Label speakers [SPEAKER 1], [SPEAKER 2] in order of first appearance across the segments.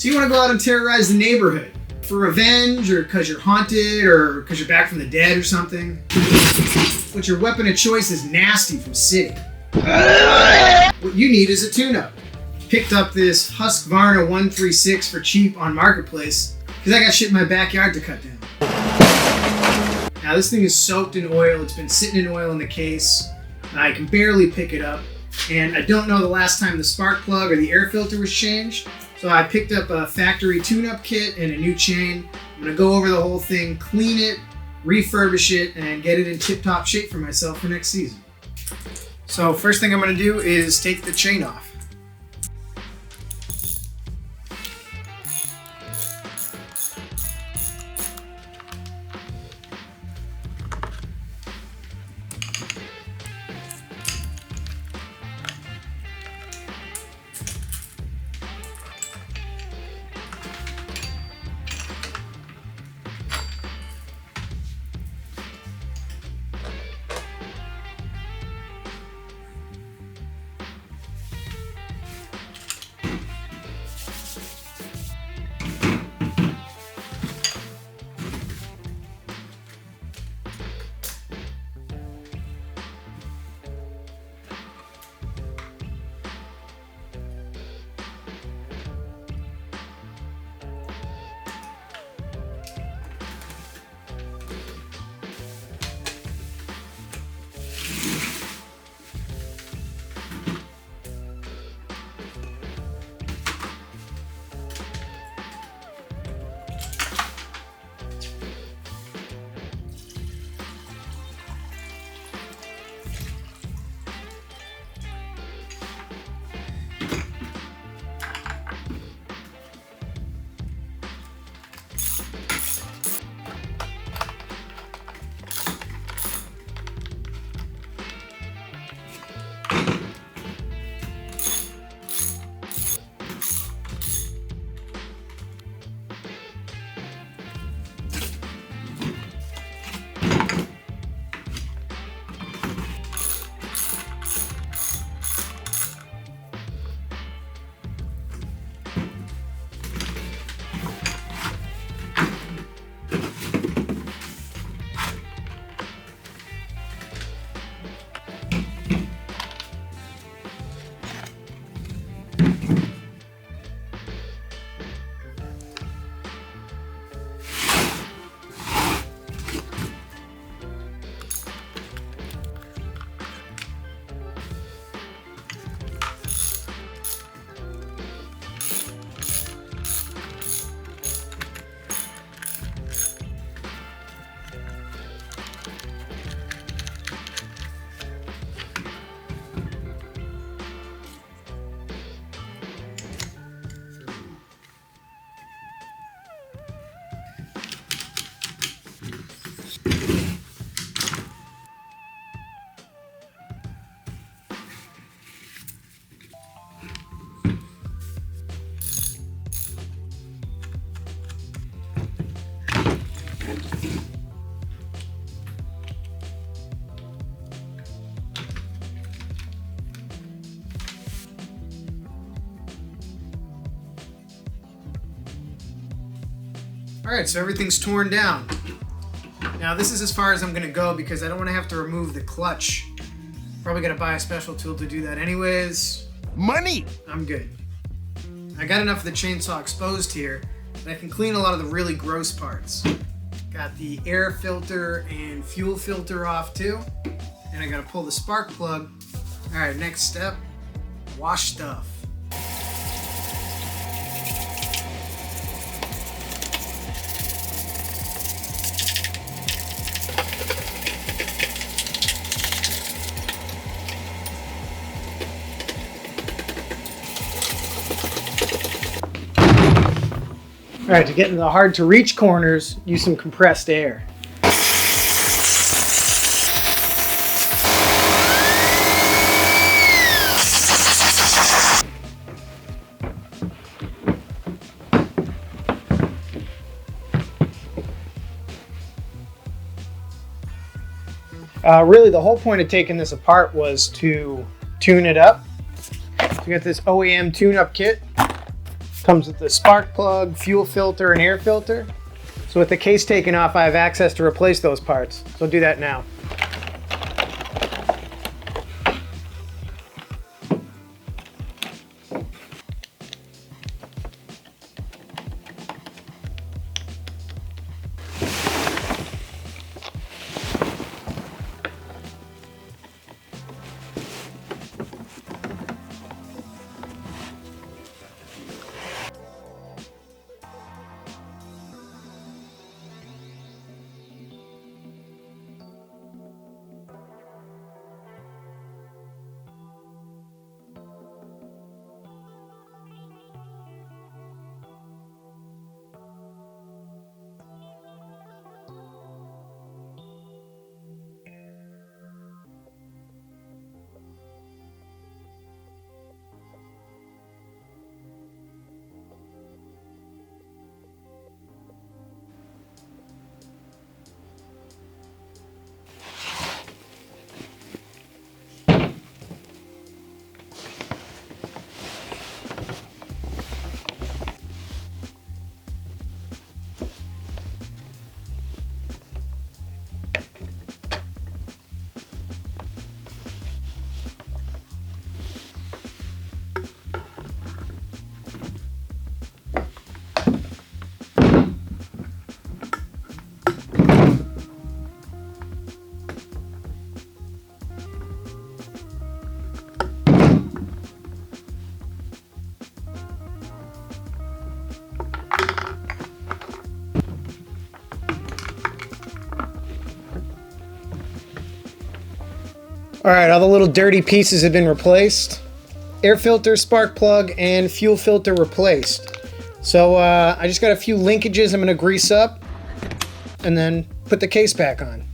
[SPEAKER 1] So you want to go out and terrorize the neighborhood for revenge, or because you're haunted, or because you're back from the dead or something. But your weapon of choice is nasty from City. What you need is a tune-up. Picked up this Husqvarna 136 for cheap on Marketplace because I got shit in my backyard to cut down. Now this thing is soaked in oil. It's been sitting in oil in the case. I can barely pick it up. And I don't know the last time the spark plug or the air filter was changed. So I picked up a factory tune-up kit and a new chain. I'm gonna go over the whole thing, clean it, refurbish it, and get it in tip-top shape for myself for next season. So first thing I'm gonna do is take the chain off. All right, so everything's torn down. Now this is as far as I'm gonna go because I don't wanna have to remove the clutch. Probably gotta buy a special tool to do that anyways.
[SPEAKER 2] Money!
[SPEAKER 1] I'm good. I got enough of the chainsaw exposed here that I can clean a lot of the really gross parts. Got the air filter and fuel filter off too. And I gotta pull the spark plug. All right, next step, wash stuff. All right, to get into the hard to reach corners, use some compressed air. Really, the whole point of taking this apart was to tune it up. So we got this OEM tune-up kit. Comes with the spark plug, fuel filter, and air filter. So with the case taken off, I have access to replace those parts. So I'll do that now. All right, all the little dirty pieces have been replaced. Air filter, spark plug, and fuel filter replaced. So I just got a few linkages I'm gonna grease up and then put the case back on.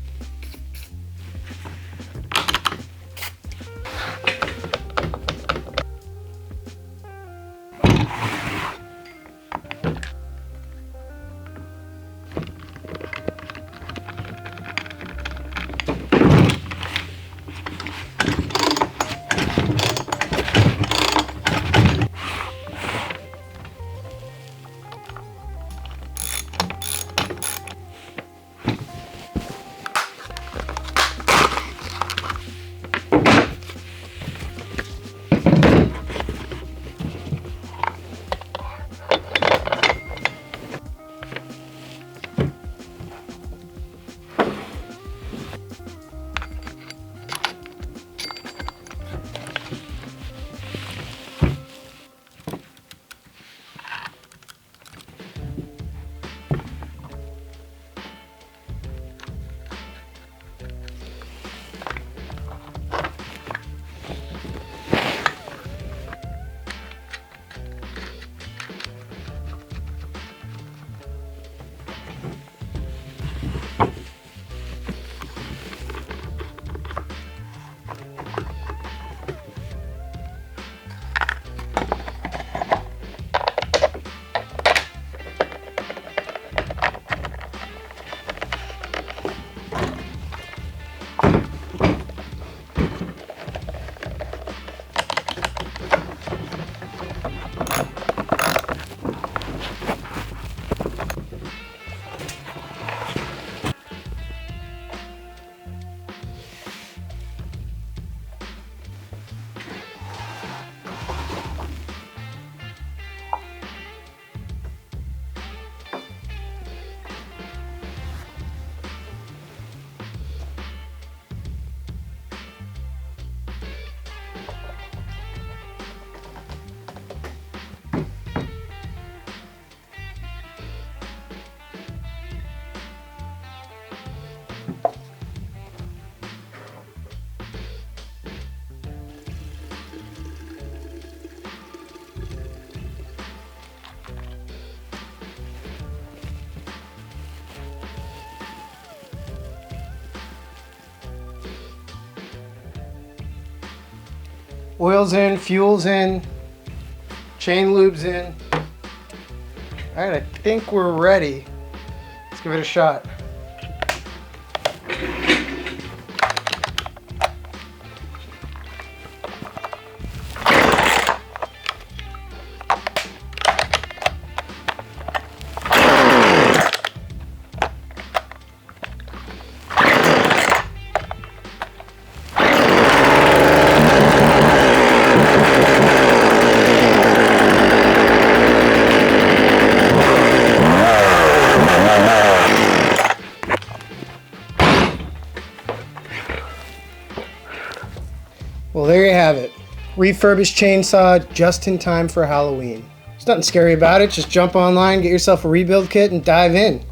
[SPEAKER 1] Oil's in, fuel's in, chain lube's in. All right, I think we're ready. Let's give it a shot.
[SPEAKER 2] Well, there you have it. Refurbished chainsaw just in time for Halloween. There's nothing scary about it. Just jump online, get yourself a rebuild kit, and dive in.